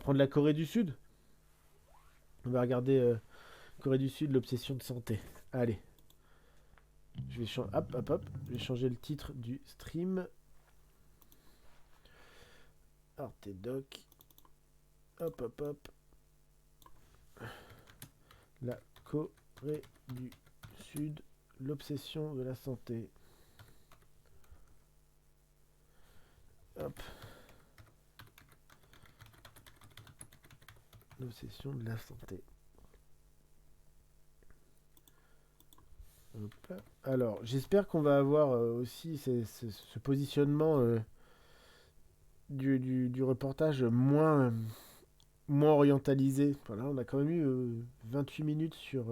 Prendre la Corée du Sud. On va regarder Corée du Sud, l'obsession de santé. Allez, je vais hop, hop, hop. Je vais changer le titre du stream. Arte Doc. Hop, hop, hop. La Corée du Sud, l'obsession de la santé. Hop. L'obsession de la santé. Hop. Alors, j'espère qu'on va avoir aussi ce positionnement du reportage moins orientalisé. Voilà, on a quand même eu 28 minutes sur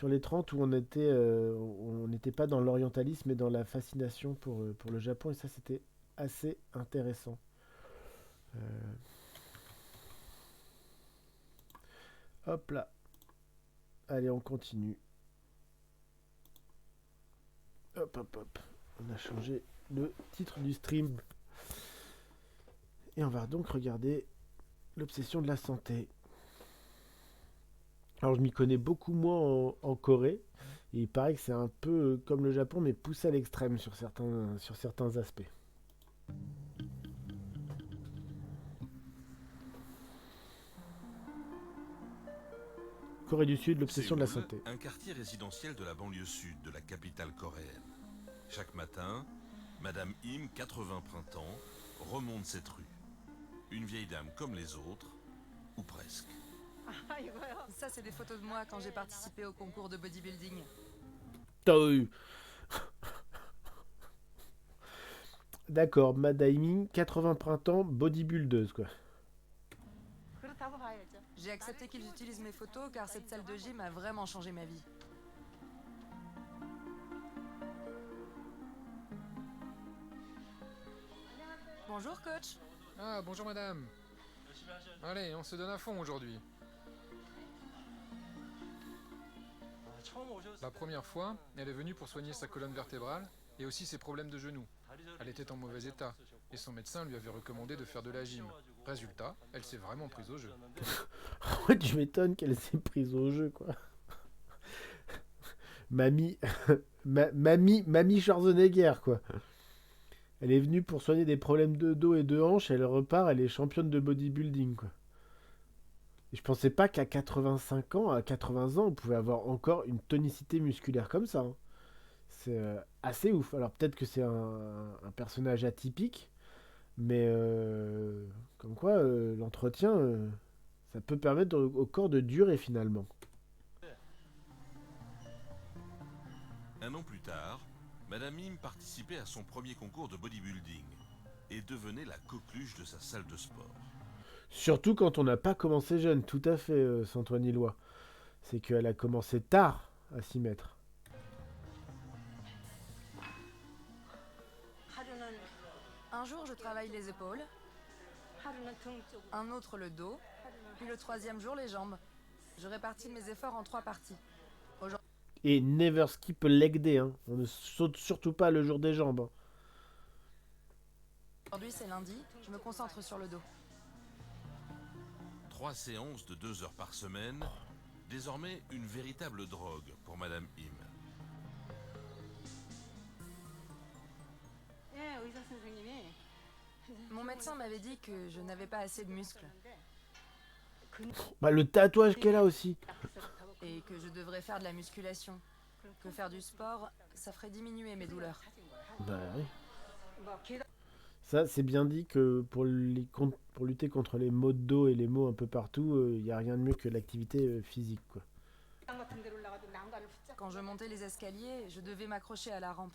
les 30 où on n'était pas dans l'orientalisme mais dans la fascination pour le Japon et ça c'était assez intéressant. Euh, Hop là. Allez, on continue. Hop, hop, hop. On a changé le titre du stream. Et on va donc regarder l'obsession de la santé. Alors je m'y connais beaucoup moins en Corée. Et il paraît que c'est un peu comme le Japon, mais poussé à l'extrême sur certains aspects. Corée du Sud, l'obsession de la Séoul, santé. un quartier résidentiel de la banlieue sud de la capitale coréenne. Chaque matin, Madame Im, 80 printemps, remonte cette rue. Une vieille dame comme les autres, ou presque. Ça, c'est des photos de moi quand j'ai participé au concours de bodybuilding. D'accord, Madaimi, 80 printemps, bodybuildeuse quoi. J'ai accepté qu'ils utilisent mes photos car cette salle de gym a vraiment changé ma vie. Bonjour coach. Ah, bonjour madame. Allez, on se donne à fond aujourd'hui. La première fois, elle est venue pour soigner sa colonne vertébrale et aussi ses problèmes de genoux. Elle était en mauvais état et son médecin lui avait recommandé de faire de la gym. Résultat, elle s'est vraiment prise au jeu. Ouais, tu m'étonnes qu'elle s'est prise au jeu quoi. Mamie, mamie Schwarzenegger quoi. Elle est venue pour soigner des problèmes de dos et de hanches, elle repart, elle est championne de bodybuilding quoi. Et je pensais pas qu'à 85 ans, à 80 ans, on pouvait avoir encore une tonicité musculaire comme ça, hein. C'est assez ouf. Alors peut-être que c'est un personnage atypique, mais comme quoi l'entretien, ça peut permettre au corps de durer finalement. Un an plus tard, Madame Im participait à son premier concours de bodybuilding et devenait la coqueluche de sa salle de sport. Surtout quand on n'a pas commencé jeune, tout à fait, Santoine Illois. C'est qu'elle a commencé tard à s'y mettre. Un jour, je travaille les épaules, un autre le dos, puis le troisième jour les jambes. Je répartis mes efforts en 3 parties. Et never skip a leg day, hein. On ne saute surtout pas le jour des jambes, hein. Aujourd'hui, c'est lundi, je me concentre sur le dos. 3 séances de 2 heures par semaine, désormais une véritable drogue pour Madame Im. Mon médecin m'avait dit que je n'avais pas assez de muscles Bah, le tatouage qu'elle a aussi. et que je devrais faire de la musculation. Que faire du sport, ça ferait diminuer mes douleurs. Bah oui. Ça, c'est bien dit que pour lutter contre les maux de dos et les maux un peu partout, il n'y a rien de mieux que l'activité physique, quoi. Quand je montais les escaliers, je devais m'accrocher à la rampe.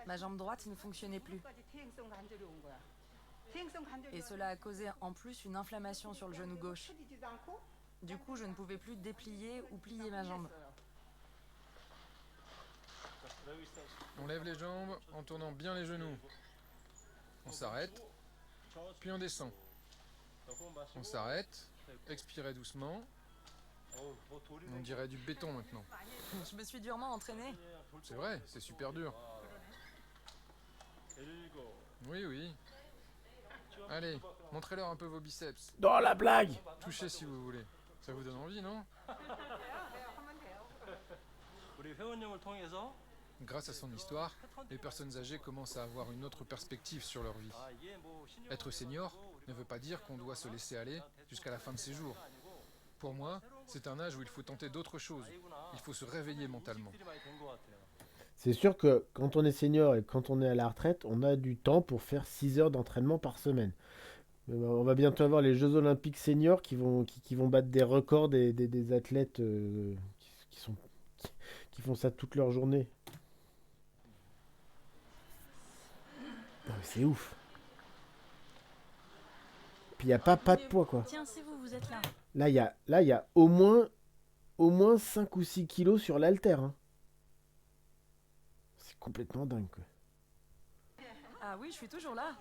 Ma jambe droite ne fonctionnait plus. Et cela a causé en plus une inflammation sur le genou gauche. Du coup, je ne pouvais plus déplier ou plier ma jambe. On lève les jambes en tournant bien les genoux. On s'arrête, puis on descend. On s'arrête, expirez doucement. On dirait du béton maintenant. Je me suis durement entraînée. C'est vrai, c'est super dur. Oui, oui. Allez, Montrez-leur un peu vos biceps. Dans la blague. Touchez si vous voulez. Ça vous donne envie, non? Grâce à son histoire, les personnes âgées commencent à avoir une autre perspective sur leur vie. Être senior ne veut pas dire qu'on doit se laisser aller jusqu'à la fin de ses jours. Pour moi, c'est un âge où il faut tenter d'autres choses. Il faut se réveiller mentalement. C'est sûr que quand on est senior et quand on est à la retraite, on a du temps pour faire 6 heures d'entraînement par semaine. On va bientôt avoir les Jeux Olympiques seniors qui vont battre des records des athlètes qui font ça toute leur journée. Non, mais c'est ouf. Puis il n'y a pas de poids, quoi. Tiens, c'est vous, vous êtes là. Là, il y a au moins 5 ou 6 kilos sur l'haltère. Hein. C'est complètement dingue, quoi. Ah oui, je suis toujours là.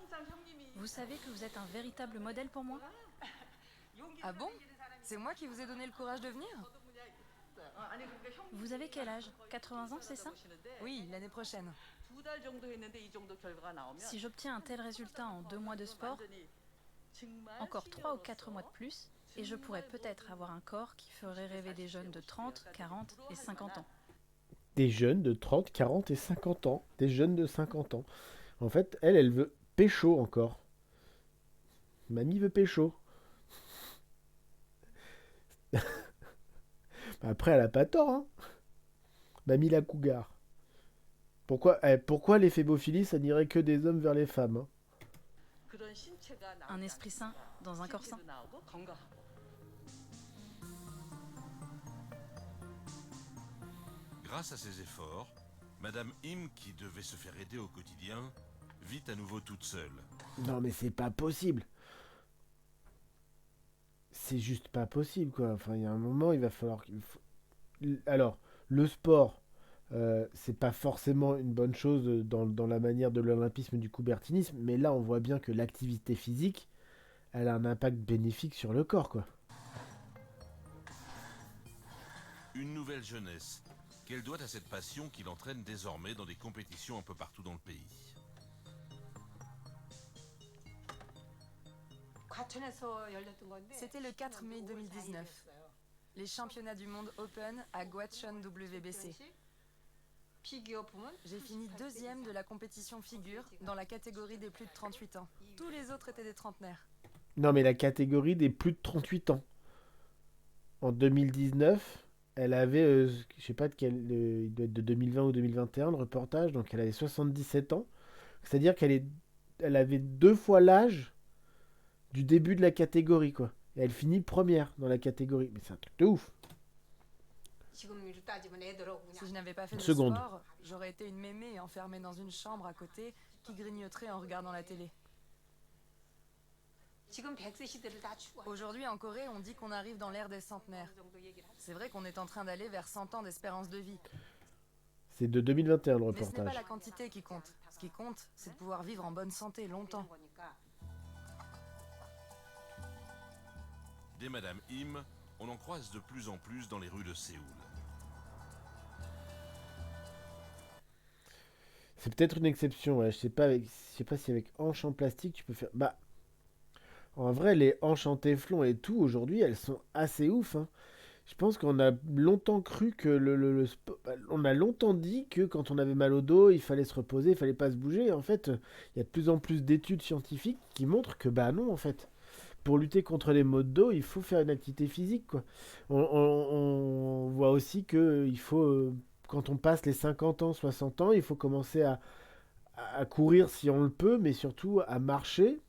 Vous savez que vous êtes un véritable modèle pour moi? Ah bon? C'est moi qui vous ai donné le courage de venir? Vous avez quel âge? 80 ans, c'est ça? Oui, l'année prochaine. Si j'obtiens un tel résultat en 2 mois de sport, encore 3 ou 4 mois de plus, et je pourrais peut-être avoir un corps qui ferait rêver des jeunes de 30, 40 et 50 ans. Des jeunes de 30, 40 et 50 ans. Des jeunes de 50 ans. En fait, elle veut pécho encore. Mamie veut pécho. Après, elle a pas tort, hein. Mamie la cougar. Pourquoi les phébophilie, ça n'irait que des hommes vers les femmes, hein. Un esprit sain dans un corps sain. Grâce à ses efforts, Madame Im, qui devait se faire aider au quotidien, vit à nouveau toute seule. Non, mais c'est pas possible. C'est juste pas possible, quoi. Enfin, il y a un moment, il va falloir... Alors, le sport, c'est pas forcément une bonne chose dans la manière de l'olympisme et du coubertinisme, mais là, on voit bien que l'activité physique, elle a un impact bénéfique sur le corps, quoi. Une nouvelle jeunesse, qu'elle doit à cette passion qui l'entraîne désormais dans des compétitions un peu partout dans le pays. C'était le 4 mai 2019. Les championnats du monde Open à Gwacheon WBC. J'ai fini 2e de la compétition figure dans la catégorie des plus de 38 ans. Tous les autres étaient des trentenaires. Non, mais la catégorie des plus de 38 ans. En 2019, elle avait, je sais pas de quel, il doit être de 2020 ou 2021, le reportage, donc elle avait 77 ans. C'est-à-dire elle avait 2 fois l'âge du début de la catégorie, quoi. Et elle finit première dans la catégorie. Mais c'est un truc de ouf. Si je n'avais pas fait Une de seconde. sport, j'aurais été une mémé enfermée dans une chambre à côté qui grignoterait en regardant la télé. Aujourd'hui en Corée, on dit qu'on arrive dans l'ère des centenaires. C'est vrai qu'on est en train d'aller vers 100 ans d'espérance de vie. C'est de 2021 le Mais ce n'est pas reportage. la quantité qui compte. Ce qui compte, c'est de pouvoir vivre en bonne santé longtemps. Dès Madame Im, on en croise de plus en plus dans les rues de Séoul. C'est peut-être une exception, ouais. Je sais pas si avec hanches en plastique tu peux faire. Bah, en vrai, les hanches en téflon et tout, aujourd'hui, elles sont assez ouf, hein. Je pense qu'on a longtemps cru que on a longtemps dit que quand on avait mal au dos, il fallait se reposer, il fallait pas se bouger. Et en fait, il y a de plus en plus d'études scientifiques qui montrent que bah non, en fait. Pour lutter contre les maux de dos, il faut faire une activité physique, quoi. On voit aussi que il faut, quand on passe les 50 ans, 60 ans, il faut commencer à courir si on le peut, mais surtout à marcher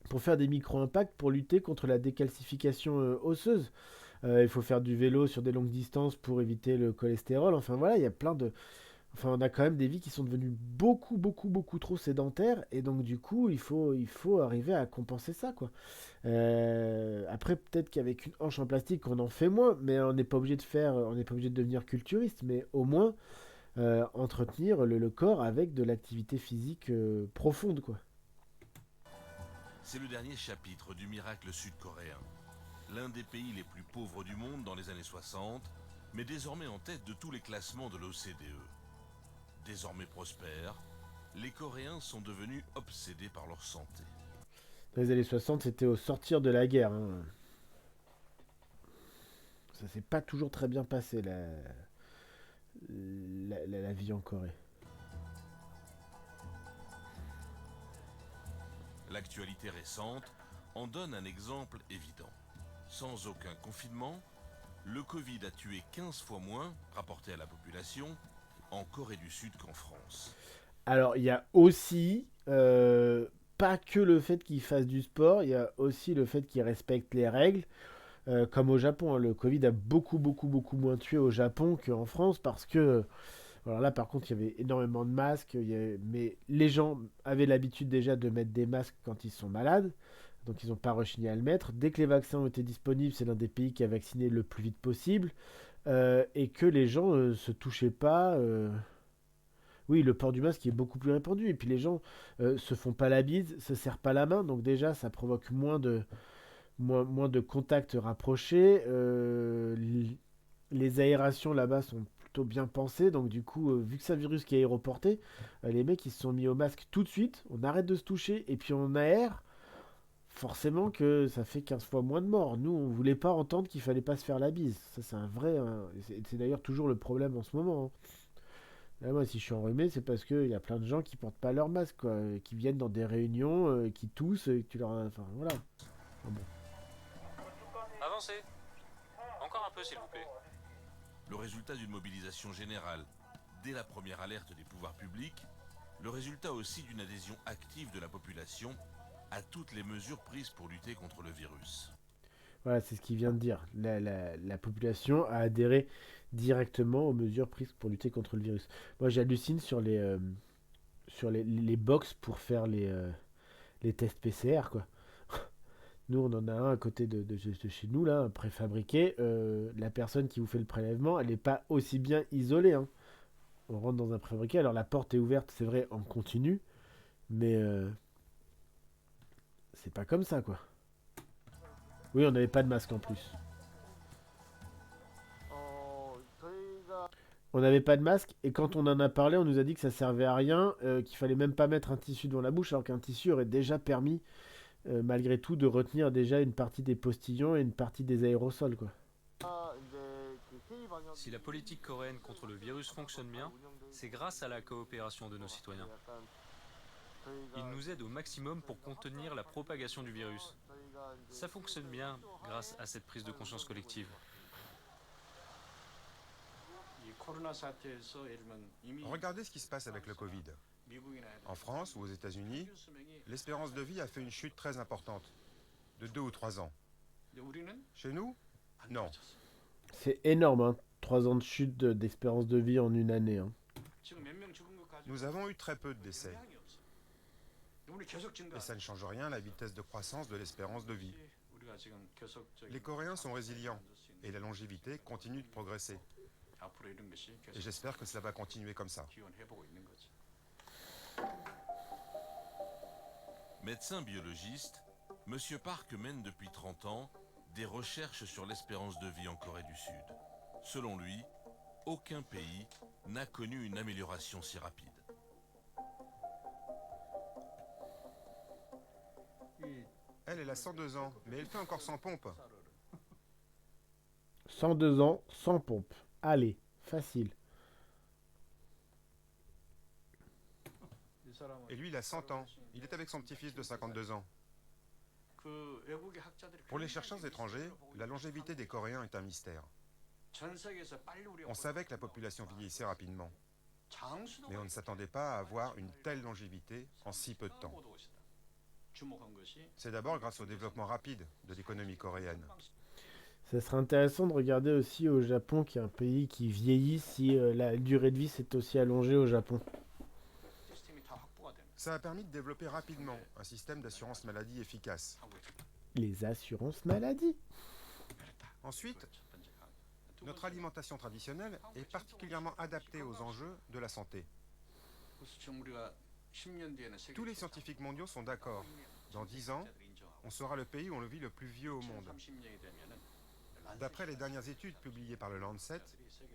pour faire des micro-impacts pour lutter contre la décalcification osseuse. Il faut faire du vélo sur des longues distances pour éviter le cholestérol. Enfin voilà, il y a plein de... Enfin, on a quand même des vies qui sont devenues beaucoup trop sédentaires. Et donc, du coup, il faut arriver à compenser ça, quoi. Après, peut-être qu'avec une hanche en plastique, on en fait moins. Mais on n'est pas obligé de devenir culturiste. Mais au moins, entretenir le corps avec de l'activité physique profonde, quoi. C'est le dernier chapitre du miracle sud-coréen. L'un des pays les plus pauvres du monde dans les années 60, mais désormais en tête de tous les classements de l'OCDE. Désormais prospères, les Coréens sont devenus obsédés par leur santé. Dans les années 60, c'était au sortir de la guerre, hein. Ça s'est pas toujours très bien passé, la vie en Corée. L'actualité récente en donne un exemple évident. Sans aucun confinement, le Covid a tué 15 fois moins, rapporté à la population, en Corée du Sud qu'en France. Alors, il y a aussi, pas que le fait qu'ils fassent du sport, il y a aussi le fait qu'ils respectent les règles. Comme au Japon, hein, le Covid a beaucoup, beaucoup, beaucoup moins tué au Japon qu'en France parce que, alors là, par contre, il y avait énormément de masques, mais les gens avaient l'habitude déjà de mettre des masques quand ils sont malades, donc ils n'ont pas rechigné à le mettre. Dès que les vaccins ont été disponibles, c'est l'un des pays qui a vacciné le plus vite possible, et que les gens se touchaient pas. Oui, le port du masque est beaucoup plus répandu, et puis les gens se font pas la bise, se serrent pas la main, donc déjà ça provoque moins de contacts rapprochés. Les aérations là-bas sont plutôt bien pensées, donc du coup, vu que c'est un virus qui est aéroporté, les mecs ils se sont mis au masque tout de suite, on arrête de se toucher, et puis on aère, forcément que ça fait 15 fois moins de morts. Nous, on voulait pas entendre qu'il fallait pas se faire la bise. Ça, c'est un vrai. C'est d'ailleurs toujours le problème en ce moment, hein. Là, moi, si je suis enrhumé, c'est parce qu'il y a plein de gens qui portent pas leur masque, quoi, qui viennent dans des réunions, qui toussent, et que tu leur. Enfin, voilà. Enfin, bon. Avancez. Encore un peu, s'il vous plaît. Le résultat d'une mobilisation générale, dès la première alerte des pouvoirs publics, le résultat aussi d'une adhésion active de la population à toutes les mesures prises pour lutter contre le virus. Voilà, c'est ce qu'il vient de dire. La population a adhéré directement aux mesures prises pour lutter contre le virus. Moi, j'hallucine sur les box pour faire les tests PCR, quoi. Nous, on en a un à côté de chez nous, là, un préfabriqué. La personne qui vous fait le prélèvement, elle n'est pas aussi bien isolée, hein. On rentre dans un préfabriqué, alors la porte est ouverte, c'est vrai, en continu, mais c'est pas comme ça, quoi. Oui, on n'avait pas de masque en plus. On n'avait pas de masque, et quand on en a parlé, on nous a dit que ça servait à rien, qu'il fallait même pas mettre un tissu devant la bouche, alors qu'un tissu aurait déjà permis, malgré tout, de retenir déjà une partie des postillons et une partie des aérosols, quoi. Si la politique coréenne contre le virus fonctionne bien, c'est grâce à la coopération de nos citoyens. Ils nous aident au maximum pour contenir la propagation du virus. Ça fonctionne bien grâce à cette prise de conscience collective. Regardez ce qui se passe avec le Covid. En France ou aux États-Unis, l'espérance de vie a fait une chute très importante, de 2 ou 3 ans. Chez nous, non. C'est énorme, hein. 3 ans de chute d'espérance de vie en une année, hein. Nous avons eu très peu de décès. Et ça ne change rien à la vitesse de croissance de l'espérance de vie. Les Coréens sont résilients et la longévité continue de progresser. Et j'espère que ça va continuer comme ça. Médecin biologiste, M. Park mène depuis 30 ans des recherches sur l'espérance de vie en Corée du Sud. Selon lui, aucun pays n'a connu une amélioration si rapide. Elle a 102 ans, mais elle fait encore 100 pompes. 102 ans, sans pompe. Allez, facile. Et lui, il a 100 ans. Il est avec son petit-fils de 52 ans. Pour les chercheurs étrangers, la longévité des Coréens est un mystère. On savait que la population vieillissait rapidement, mais on ne s'attendait pas à avoir une telle longévité en si peu de temps. C'est d'abord grâce au développement rapide de l'économie coréenne. Ça serait intéressant de regarder aussi au Japon, qui est un pays qui vieillit, si la durée de vie s'est aussi allongée au Japon. Ça a permis de développer rapidement un système d'assurance maladie efficace. Les assurances maladie. Ensuite, notre alimentation traditionnelle est particulièrement adaptée aux enjeux de la santé. Tous les scientifiques mondiaux sont d'accord. Dans 10 ans, on sera le pays où on le vit le plus vieux au monde. D'après les dernières études publiées par le Lancet,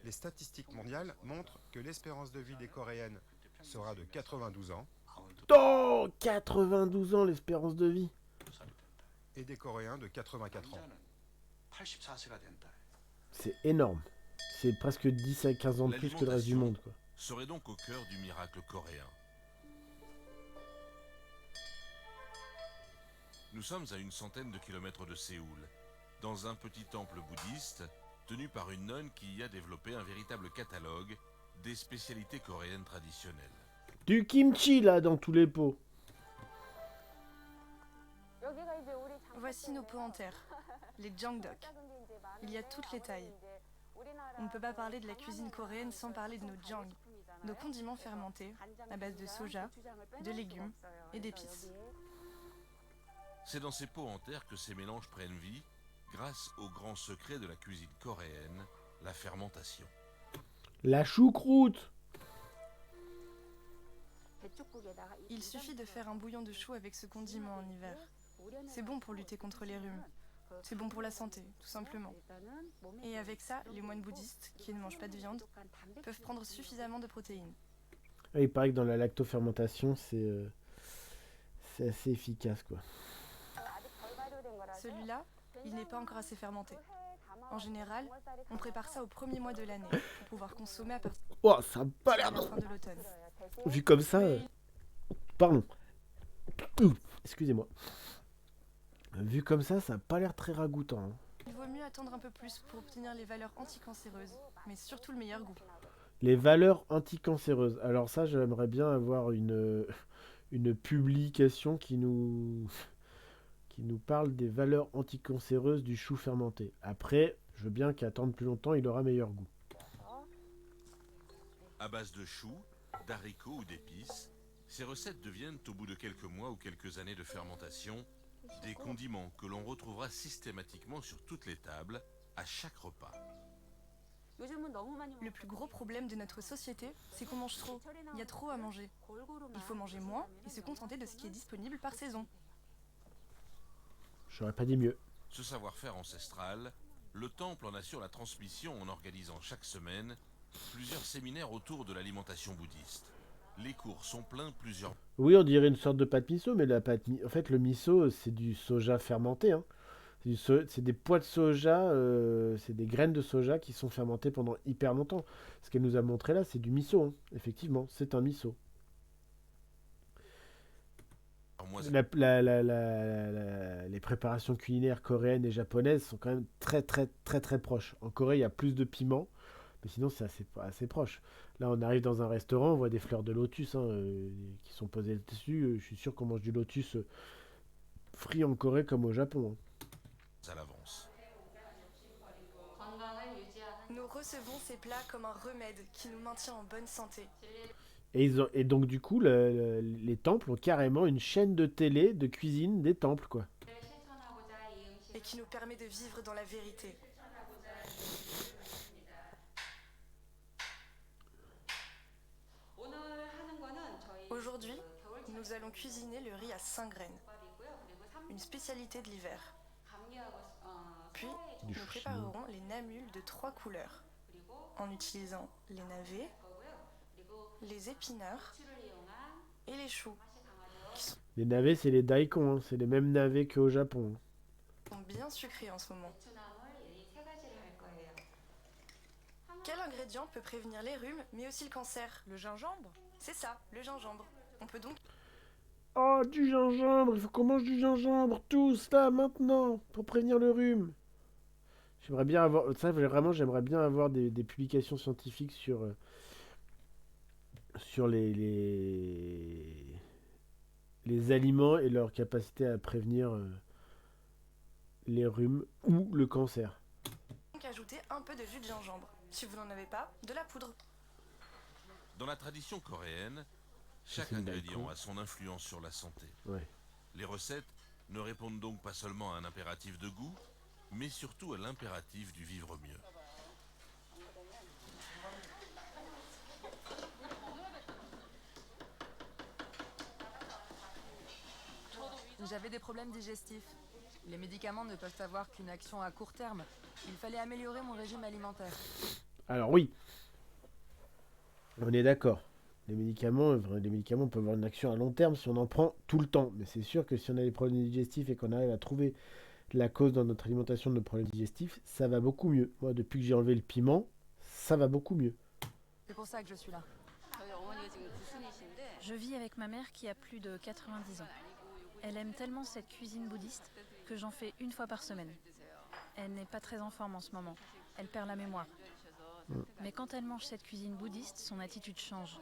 les statistiques mondiales montrent que l'espérance de vie des Coréennes sera de 92 ans. Oh, 92 ans l'espérance de vie. et des Coréens de 84 ans. C'est énorme. C'est presque 10 à 15 ans de plus que le reste du monde, quoi. Serait donc au cœur du miracle coréen. Nous sommes à une centaine de kilomètres de Séoul, dans un petit temple bouddhiste tenu par une nonne qui y a développé un véritable catalogue des spécialités coréennes traditionnelles. Du kimchi, là, dans tous les pots. Voici nos pots en terre, les jangdok. Il y a toutes les tailles. On ne peut pas parler de la cuisine coréenne sans parler de nos jang, nos condiments fermentés à base de soja, de légumes et d'épices. C'est dans ces pots en terre que ces mélanges prennent vie grâce au grand secret de la cuisine coréenne, la fermentation. La choucroute. Il suffit de faire un bouillon de chou avec ce condiment en hiver. C'est bon pour lutter contre les rhumes. C'est bon pour la santé, tout simplement. Et avec ça, les moines bouddhistes, qui ne mangent pas de viande, peuvent prendre suffisamment de protéines. Et il paraît que dans la lactofermentation, c'est assez efficace, quoi. Celui-là, il n'est pas encore assez fermenté. En général, on prépare ça au premier mois de l'année pour pouvoir consommer à partir Oh, ça a pas de l'air... la fin de l'automne. Vu comme ça... Pardon. Excusez-moi. Vu comme ça a pas l'air très ragoûtant, hein. Il vaut mieux attendre un peu plus pour obtenir les valeurs anticancéreuses, mais surtout le meilleur goût. Les valeurs anticancéreuses. Alors ça, j'aimerais bien avoir une publication qui nous parle des valeurs anticancéreuses du chou fermenté. Après, je veux bien qu'attendre plus longtemps, il aura meilleur goût. À base de choux, d'haricots ou d'épices, ces recettes deviennent, au bout de quelques mois ou quelques années de fermentation, des condiments que l'on retrouvera systématiquement sur toutes les tables, à chaque repas. Le plus gros problème de notre société, c'est qu'on mange trop. Il y a trop à manger. Il faut manger moins et se contenter de ce qui est disponible par saison. J'aurais pas dit mieux. Ce savoir-faire ancestral, le temple en assure la transmission en organisant chaque semaine plusieurs séminaires autour de l'alimentation bouddhiste. Les cours sont pleins plusieurs... Oui, on dirait une sorte de pâte miso, mais en fait, le miso, c'est du soja fermenté, hein. C'est des pois de soja, c'est des graines de soja qui sont fermentées pendant hyper longtemps. Ce qu'elle nous a montré là, c'est du miso, hein. Effectivement, c'est un miso. Les préparations culinaires coréennes et japonaises sont quand même très proches. En Corée, il y a plus de piment, mais sinon c'est assez proche. Là, on arrive dans un restaurant, on voit des fleurs de lotus, hein, qui sont posées dessus. Je suis sûr qu'on mange du lotus frit en Corée comme au Japon, hein. À l'avance. Nous recevons ces plats comme un remède qui nous maintient en bonne santé. Et donc du coup, les temples ont carrément une chaîne de télé de cuisine des temples, quoi. Et qui nous permet de vivre dans la vérité. Aujourd'hui, nous allons cuisiner le riz à 5 graines, une spécialité de l'hiver. Puis, nous préparerons les namules de 3 couleurs, en utilisant les navets, les épinards et les choux. Les navets, c'est les daikon, hein. C'est les mêmes navets qu'au Japon, hein. Ils sont bien sucrés en ce moment. Quel ingrédient peut prévenir les rhumes, mais aussi le cancer? Le gingembre? C'est ça, le gingembre. On peut donc... Oh, du gingembre, il faut qu'on mange du gingembre, tous, là, maintenant, pour prévenir le rhume. J'aimerais bien avoir... Ça, vraiment, j'aimerais bien avoir des publications scientifiques sur les aliments et leur capacité à prévenir les rhumes ou le cancer. Donc ajouter un peu de jus de gingembre. Si vous n'en avez pas, de la poudre. Dans la tradition coréenne, chaque ingrédient a son influence sur la santé. Ouais. Les recettes ne répondent donc pas seulement à un impératif de goût, mais surtout à l'impératif du vivre mieux. J'avais des problèmes digestifs. Les médicaments ne peuvent avoir qu'une action à court terme. Il fallait améliorer mon régime alimentaire. Alors oui, on est d'accord. Les médicaments peuvent avoir une action à long terme si on en prend tout le temps. Mais c'est sûr que si on a des problèmes digestifs et qu'on arrive à trouver la cause dans notre alimentation de nos problèmes digestifs, ça va beaucoup mieux. Moi, depuis que j'ai enlevé le piment, ça va beaucoup mieux. C'est pour ça que je suis là. Je vis avec ma mère qui a plus de 90 ans. Elle aime tellement cette cuisine bouddhiste que j'en fais une fois par semaine. Elle n'est pas très en forme en ce moment. Elle perd la mémoire. Mais quand elle mange cette cuisine bouddhiste, son attitude change.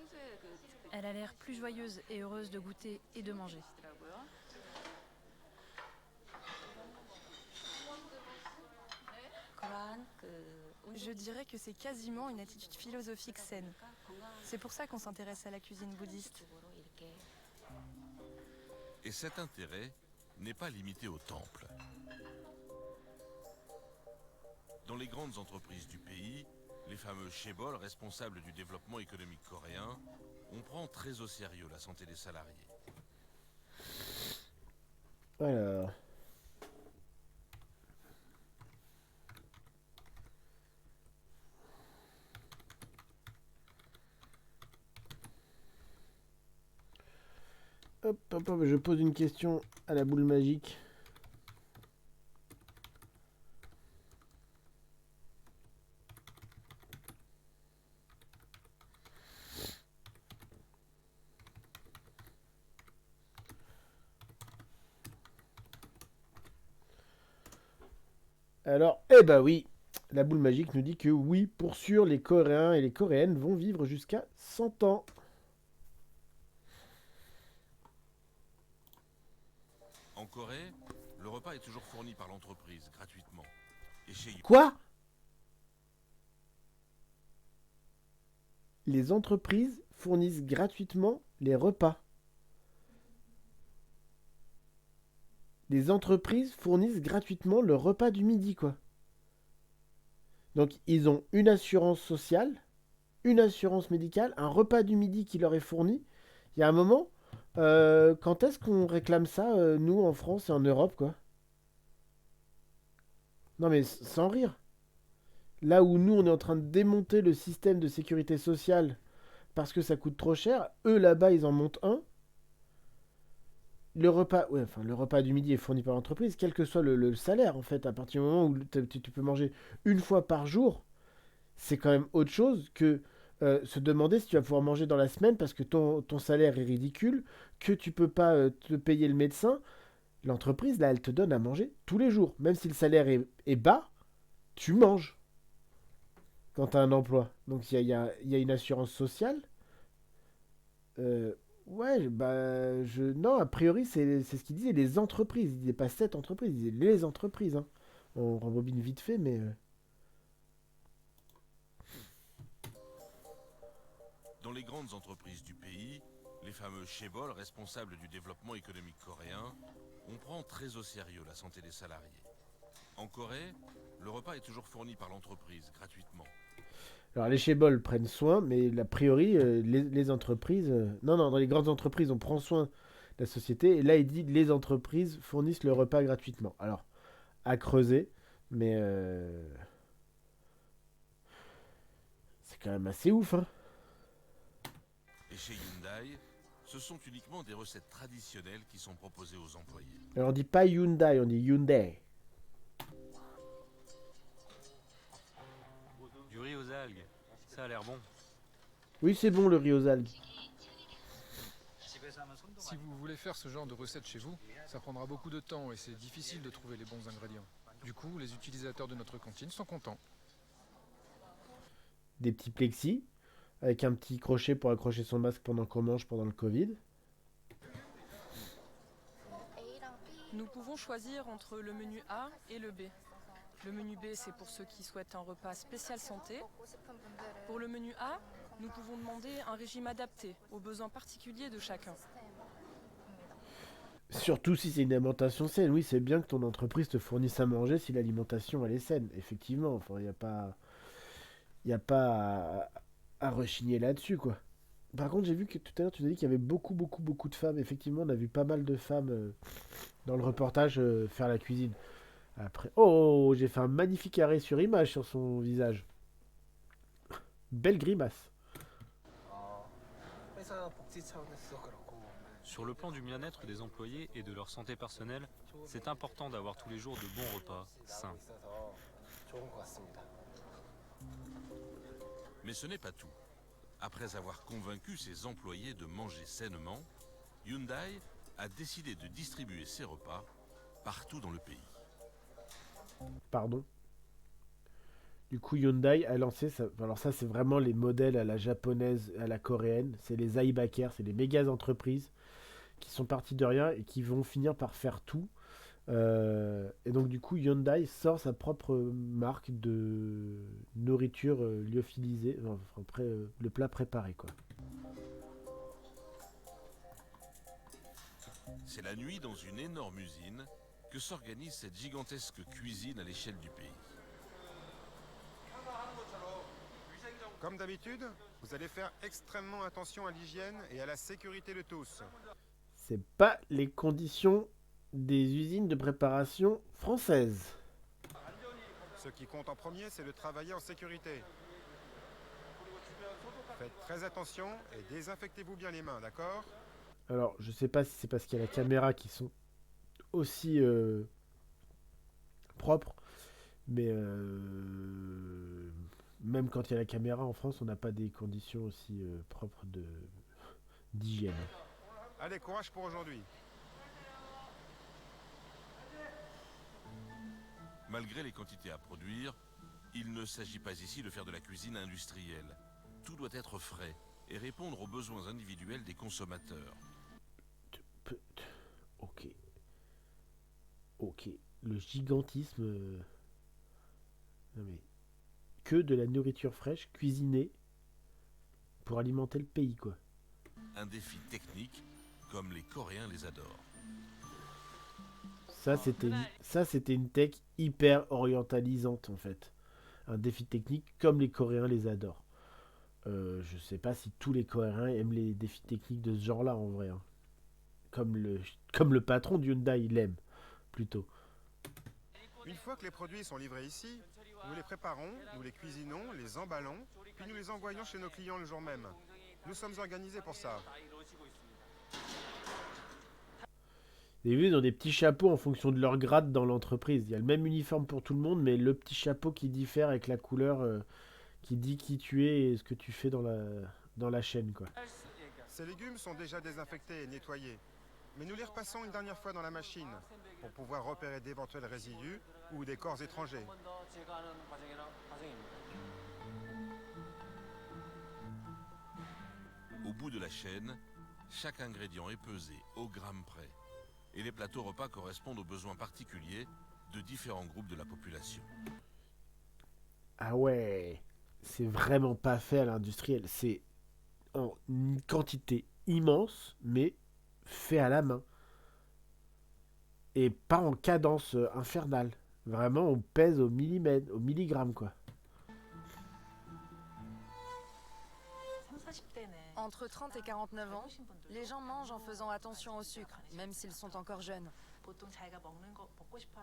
Elle a l'air plus joyeuse et heureuse de goûter et de manger. Je dirais que c'est quasiment une attitude philosophique saine. C'est pour ça qu'on s'intéresse à la cuisine bouddhiste. Et cet intérêt n'est pas limité au temple. Dans les grandes entreprises du pays, les fameux chaebols responsables du développement économique coréen, on prend très au sérieux la santé des salariés. Alors. Hop, je pose une question à la boule magique. Alors, eh ben oui, la boule magique nous dit que oui, pour sûr, les Coréens et les Coréennes vont vivre jusqu'à 100 ans. En Corée, le repas est toujours fourni par l'entreprise gratuitement. Et chez Quoi? Les entreprises fournissent gratuitement les repas. Les entreprises fournissent gratuitement le repas du midi, quoi. Donc, ils ont une assurance sociale, une assurance médicale, un repas du midi qui leur est fourni. Il y a un moment, quand est-ce qu'on réclame ça, nous, en France et en Europe, quoi? Non, mais sans rire. Là où nous, on est en train de démonter le système de sécurité sociale parce que ça coûte trop cher, eux, là-bas, ils en montent un. Le repas du midi est fourni par l'entreprise, quel que soit le salaire, en fait, à partir du moment où tu peux manger une fois par jour, c'est quand même autre chose que se demander si tu vas pouvoir manger dans la semaine parce que ton salaire est ridicule, que tu peux pas te payer le médecin. L'entreprise, là, elle te donne à manger tous les jours. Même si le salaire est bas, tu manges quand tu as un emploi. Donc, il y a une assurance sociale. Ouais, bah, non, a priori, c'est ce qu'ils disaient, les entreprises. Ils disaient pas cette entreprise, ils disaient les entreprises. Hein. On rembobine vite fait, mais... Dans les grandes entreprises du pays, les fameux chaebols responsables du développement économique coréen, on prend très au sérieux la santé des salariés. En Corée, le repas est toujours fourni par l'entreprise gratuitement. Alors les chaebols prennent soin, mais a priori, les entreprises... Non, dans les grandes entreprises, on prend soin de la société. Et là, il dit les entreprises fournissent le repas gratuitement. Alors, à creuser, mais... c'est quand même assez ouf, hein. Et chez Hyundai, ce sont uniquement des recettes traditionnelles qui sont proposées aux employés. Alors on dit pas Hyundai, on dit Hyundai. Du riz aux algues, ça a l'air bon. Oui, c'est bon le riz aux algues. Si vous voulez faire ce genre de recette chez vous, ça prendra beaucoup de temps et c'est difficile de trouver les bons ingrédients. Du coup, les utilisateurs de notre cantine sont contents. Des petits plexis, avec un petit crochet pour accrocher son masque pendant qu'on mange pendant le Covid. Nous pouvons choisir entre le menu A et le B. Le menu B, c'est pour ceux qui souhaitent un repas spécial santé. Pour le menu A, nous pouvons demander un régime adapté aux besoins particuliers de chacun. Surtout si c'est une alimentation saine. Oui, c'est bien que ton entreprise te fournisse à manger si l'alimentation elle est saine. Effectivement, enfin, il n'y a pas à rechigner là-dessus, quoi. Par contre, j'ai vu que tout à l'heure, tu as dit qu'il y avait beaucoup de femmes. Effectivement, on a vu pas mal de femmes dans le reportage faire la cuisine. Après, oh, j'ai fait un magnifique arrêt sur image sur son visage. Belle grimace. Sur le plan du bien-être des employés et de leur santé personnelle, c'est important d'avoir tous les jours de bons repas, sains. Mais ce n'est pas tout. Après avoir convaincu ses employés de manger sainement, Hyundai a décidé de distribuer ses repas partout dans le pays. Pardon. Du coup, Hyundai a lancé ça. Alors ça, c'est vraiment les modèles à la japonaise, à la coréenne. C'est les Aibaker, c'est les méga entreprises qui sont partis de rien et qui vont finir par faire tout. Et donc du coup, Hyundai sort sa propre marque de nourriture lyophilisée, le plat préparé, quoi. C'est la nuit dans une énorme usine que s'organise cette gigantesque cuisine à l'échelle du pays. Comme d'habitude, vous allez faire extrêmement attention à l'hygiène et à la sécurité de tous. C'est pas les conditions des usines de préparation françaises. Ce qui compte en premier, c'est de travailler en sécurité. Faites très attention et désinfectez-vous bien les mains, d'accord? Alors, je sais pas si c'est parce qu'il y a la caméra qui sont aussi propres, mais même quand il y a la caméra en France, on n'a pas des conditions aussi propres d'hygiène. Allez, courage pour aujourd'hui. Malgré les quantités à produire, il ne s'agit pas ici de faire de la cuisine industrielle. Tout doit être frais et répondre aux besoins individuels des consommateurs. Ok. Ok. Le gigantisme... Non mais... Que de la nourriture fraîche, cuisinée, pour alimenter le pays, quoi. Un défi technique, comme les Coréens les adorent. Ça, c'était une tech hyper orientalisante, en fait. Un défi technique comme les Coréens les adorent. Je sais pas si tous les Coréens aiment les défis techniques de ce genre-là, en vrai. Hein. Comme le patron de Hyundai, il l'aime, plutôt. Une fois que les produits sont livrés ici, nous les préparons, nous les cuisinons, les emballons, puis nous les envoyons chez nos clients le jour même. Nous sommes organisés pour ça. Vous avez vu, ils ont des petits chapeaux en fonction de leur grade dans l'entreprise. Il y a le même uniforme pour tout le monde, mais le petit chapeau qui diffère avec la couleur qui dit qui tu es et ce que tu fais dans la chaîne, quoi. Ces légumes sont déjà désinfectés et nettoyés. Mais nous les repassons une dernière fois dans la machine pour pouvoir repérer d'éventuels résidus ou des corps étrangers. Au bout de la chaîne, chaque ingrédient est pesé au gramme près. Et les plateaux repas correspondent aux besoins particuliers de différents groupes de la population. Ah ouais, c'est vraiment pas fait à l'industriel. C'est en une quantité immense, mais fait à la main. Et pas en cadence infernale. Vraiment, on pèse au millimètre, au milligramme, quoi. Entre 30 et 49 ans, les gens mangent en faisant attention au sucre, même s'ils sont encore jeunes.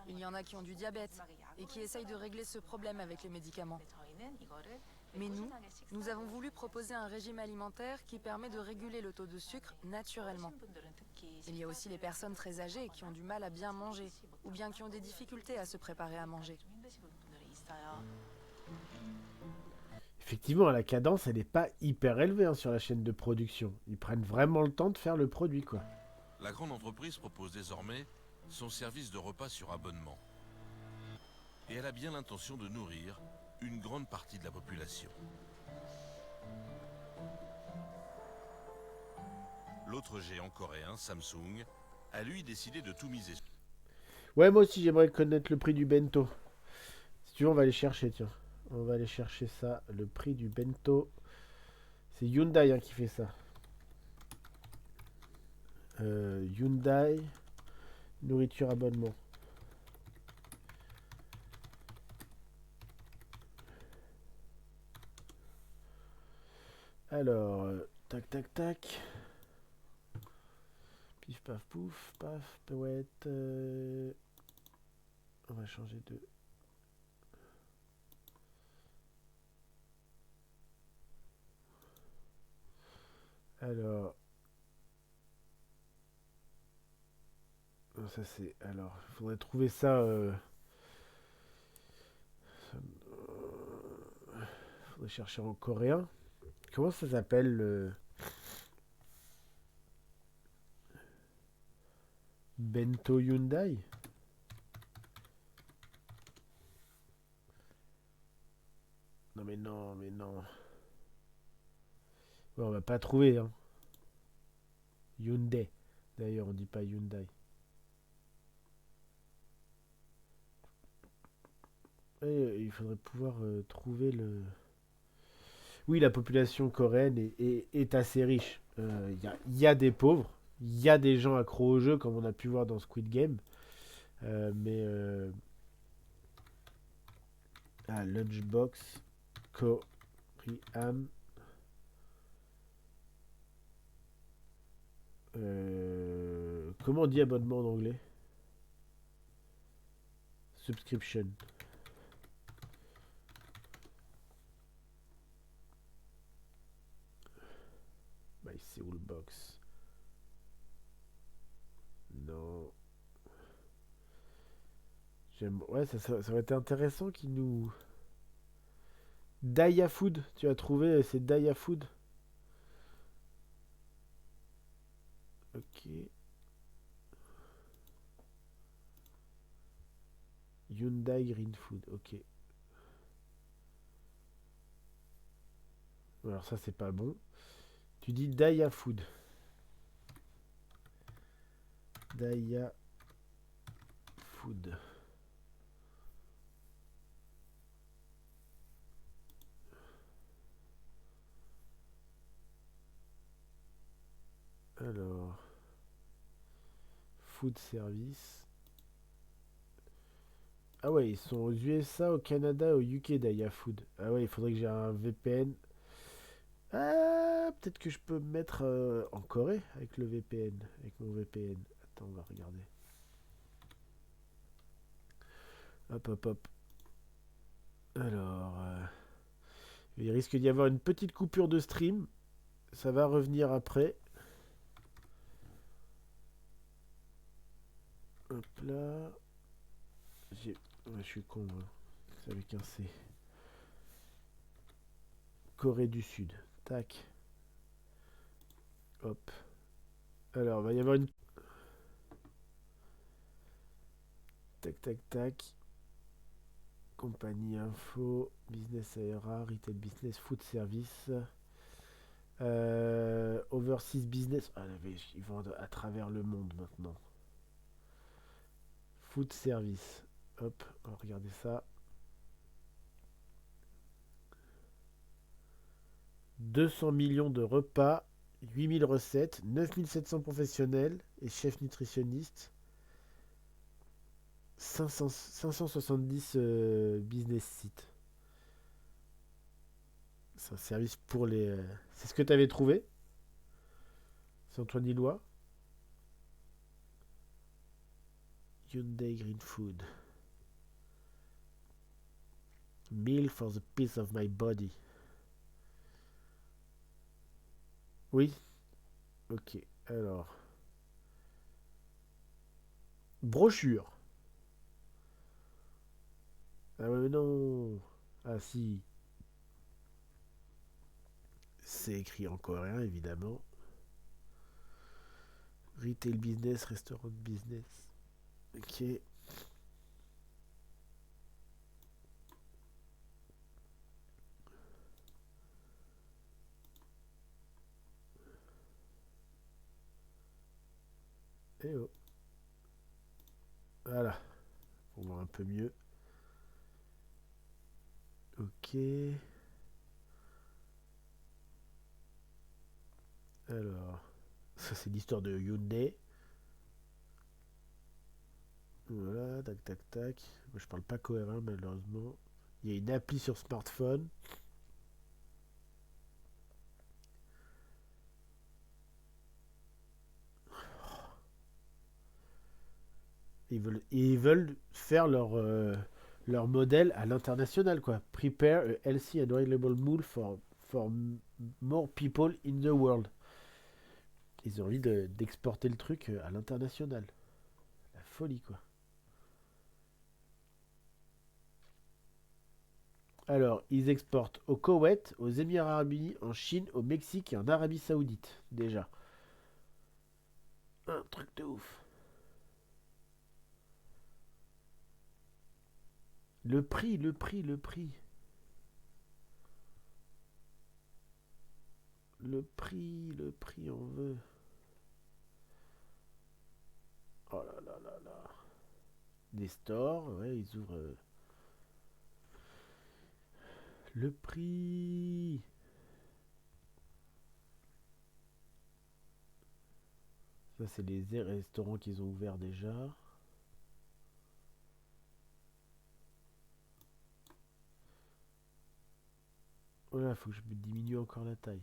Il y en a qui ont du diabète et qui essayent de régler ce problème avec les médicaments. Mais nous avons voulu proposer un régime alimentaire qui permet de réguler le taux de sucre naturellement. Il y a aussi les personnes très âgées qui ont du mal à bien manger ou bien qui ont des difficultés à se préparer à manger. Effectivement, la cadence, elle n'est pas hyper élevée hein, sur la chaîne de production. Ils prennent vraiment le temps de faire le produit, quoi. La grande entreprise propose désormais son service de repas sur abonnement. Et elle a bien l'intention de nourrir une grande partie de la population. L'autre géant coréen, Samsung, a lui décidé de tout miser. Ouais, moi aussi, j'aimerais connaître le prix du bento. Si tu veux, on va aller chercher, tiens. On va aller chercher ça, le prix du bento. C'est Hyundai hein, qui fait ça. Hyundai, nourriture abonnement. Alors, tac tac tac. Pif paf pouf, paf, pouette. On va changer de... Alors... Ça c'est... Alors, il faudrait trouver ça... Faudrait chercher en coréen. Comment ça s'appelle Bento Hyundai? Non mais non, mais non. Ouais, on va pas trouver, hein. Hyundai. D'ailleurs, on dit pas Hyundai. Et, il faudrait pouvoir trouver le... Oui, la population coréenne est assez riche. Y a des pauvres, il y a des gens accros au jeu, comme on a pu voir dans Squid Game. Mais... Lunchbox, Korean... comment on dit abonnement en anglais? Subscription. My Seoul Box. Non. J'aime. Ouais, ça aurait été intéressant qu'ils nous. Daya Food, tu as trouvé, c'est Daya Food. Ok. Hyundai Green Food, ok. Alors ça c'est pas bon. Tu dis Daya Food. Daya Food. Alors. Food Service. Ah ouais, ils sont aux USA, au Canada, au UK, Daya Food. Ah ouais, il faudrait que j'ai un VPN. Ah, peut-être que je peux me mettre en Corée avec le VPN, avec mon VPN. Attends, on va regarder. Hop, hop, hop. Alors, il risque d'y avoir une petite coupure de stream. Ça va revenir après. Hop là. Ouais, je suis con, hein. C'est avec un C. Corée du Sud. Tac. Hop. Alors, il va y avoir une... Tac, tac, tac. Compagnie info, business ARA, retail business, food service, overseas business. Ah, ils vendent à travers le monde maintenant. Food service. Hop, on va regarder ça. 200 millions de repas, 8000 recettes, 9700 professionnels et chefs nutritionnistes. 570 business sites. C'est un service pour les... C'est ce que tu avais trouvé? C'est Antoine Lillois. Hyundai Green Food. Meal for the peace of my body. Oui. Ok. Alors. Brochure. Ah ouais, mais non. Ah si. C'est écrit en coréen, évidemment. Retail business, restaurant business. Ok. Et oh. Voilà. Pour voir un peu mieux. Ok. Alors. Ça, c'est l'histoire de Hyundai. Voilà, tac, tac, tac. Moi, je parle pas cohérent, malheureusement. Il y a une appli sur smartphone. Ils veulent faire leur modèle à l'international, quoi. Prepare a healthy and reliable meal for more people in the world. Ils ont envie d'exporter le truc à l'international. La folie, quoi. Alors, ils exportent au Koweït, aux Émirats Arabes Unis, en Chine, au Mexique et en Arabie Saoudite, déjà. Un truc de ouf. Le prix. Le prix, on veut. Oh là là là là. Des stores, ouais, ils ouvrent. Le prix. Ça, c'est les restaurants qu'ils ont ouverts déjà. Voilà, faut que je me diminue encore la taille.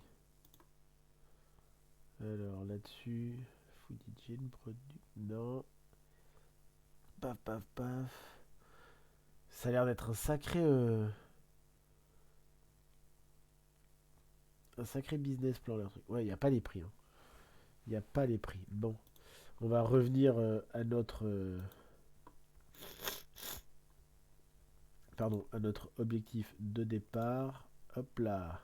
Alors là-dessus, food hygiene, produit. Non. Paf, paf, paf. Ça a l'air d'être un sacré business plan leur truc. Ouais, il n'y a pas les prix. Il n'y a pas les prix. Bon, on va revenir à notre à notre objectif de départ. Hop là.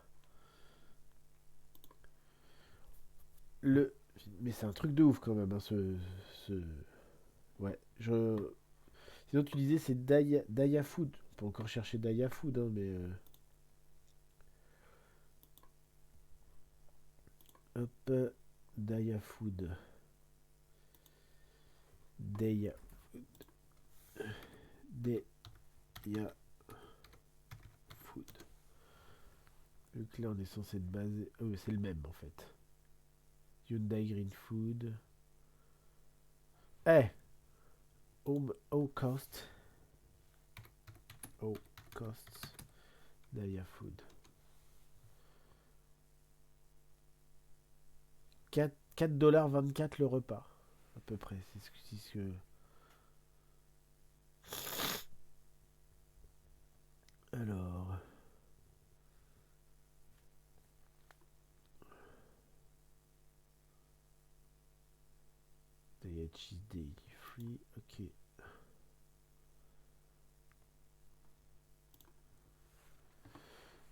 Mais c'est un truc de ouf quand même, hein, Ouais, Sinon tu disais c'est Daya Food. On peut encore chercher Daya Food, hein, mais... Hop, Daya Food. Daya Food. Le clé on est censé être basé... Oh, c'est le même en fait. Hyundai Green Food. Eh, au cost. Au cost. Daya Food. 4,24$ le repas. À peu près. C'est ce que... Alors... Daya Cheese Daily Free. Ok.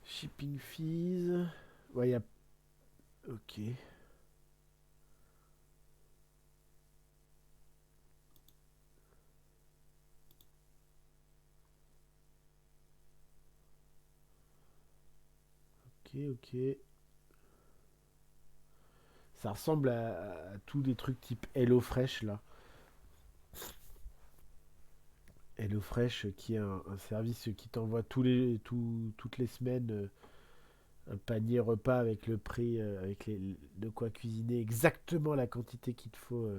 Shipping fees. Ouais, il y a... Ok. Ok. Ça ressemble à tous des trucs type HelloFresh là. HelloFresh qui est un service qui t'envoie toutes les semaines un panier repas avec le prix, de quoi cuisiner exactement la quantité qu'il te faut.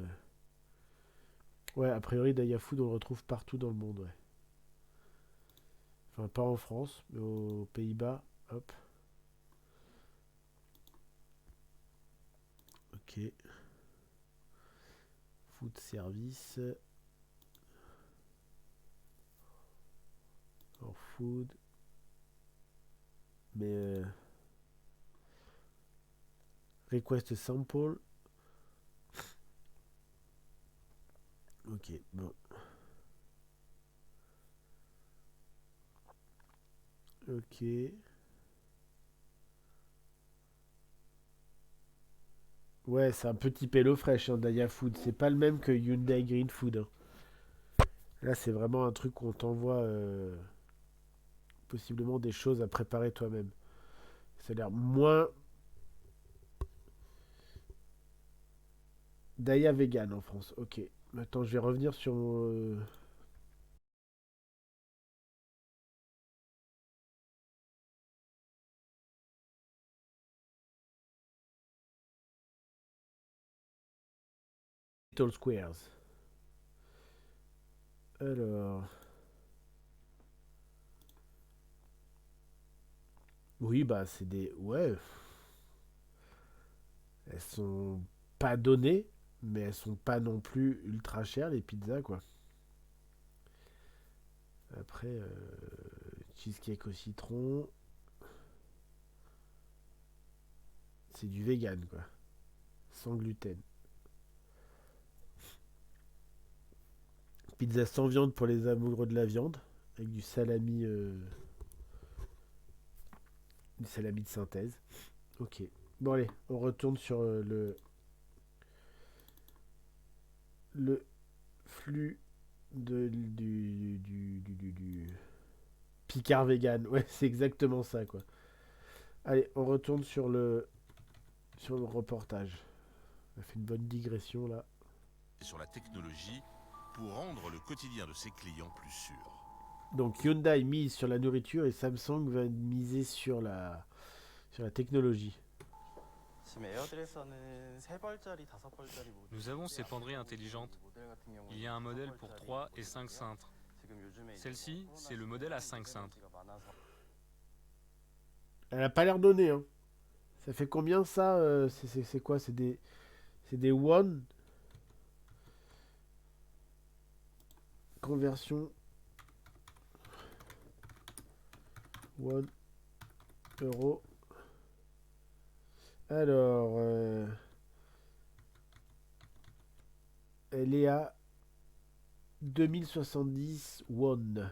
Ouais, a priori Daya Food on le retrouve partout dans le monde, ouais. Enfin pas en France, mais aux Pays-Bas. Hop. Ok. Food service. Or food. Mais request sample. Ok, bon. Ok. Ouais, c'est un petit HelloFresh, hein, Daya Food. C'est pas le même que Hyundai Green Food, hein. Là, c'est vraiment un truc où on t'envoie possiblement des choses à préparer toi-même. Ça a l'air moins Daya Vegan en France. Ok. Maintenant, je vais revenir sur mon... Little Squares. Alors... Oui, bah, c'est des... Ouais. Elles sont pas données, mais elles sont pas non plus ultra chères, les pizzas, quoi. Après, cheesecake au citron. C'est du vegan, quoi. sans gluten. Pizza sans viande pour les amoureux de la viande, avec du salami de synthèse. Ok. Bon allez, on retourne sur le flux du Picard vegan. Ouais, c'est exactement ça, quoi. Allez, on retourne sur le reportage. On a fait une bonne digression là. Sur la technologie pour rendre le quotidien de ses clients plus sûr. Donc Hyundai mise sur la nourriture et Samsung va miser sur la technologie. Nous avons ces penderies intelligentes. Il y a un modèle pour 3 et 5 cintres. Celle-ci, c'est le modèle à 5 cintres. Elle a pas l'air donnée, hein. Ça fait combien ça c'est quoi? C'est des won. Conversion won euro. Alors elle est à 2070 won.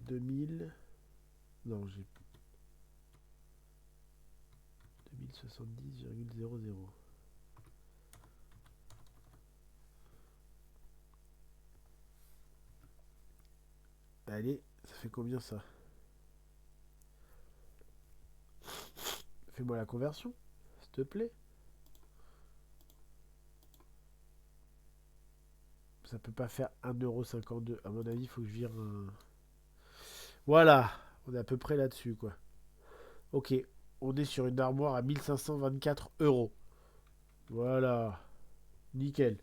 2000. Non, j'ai 2070,00. Allez, ça fait combien ça? Fais-moi la conversion, s'il te plaît. Ça peut pas faire 1,52 €. À mon avis, il faut que je vire un... Voilà, on est à peu près là-dessus, quoi. Ok, on est sur une armoire à 1524 €. Voilà, nickel.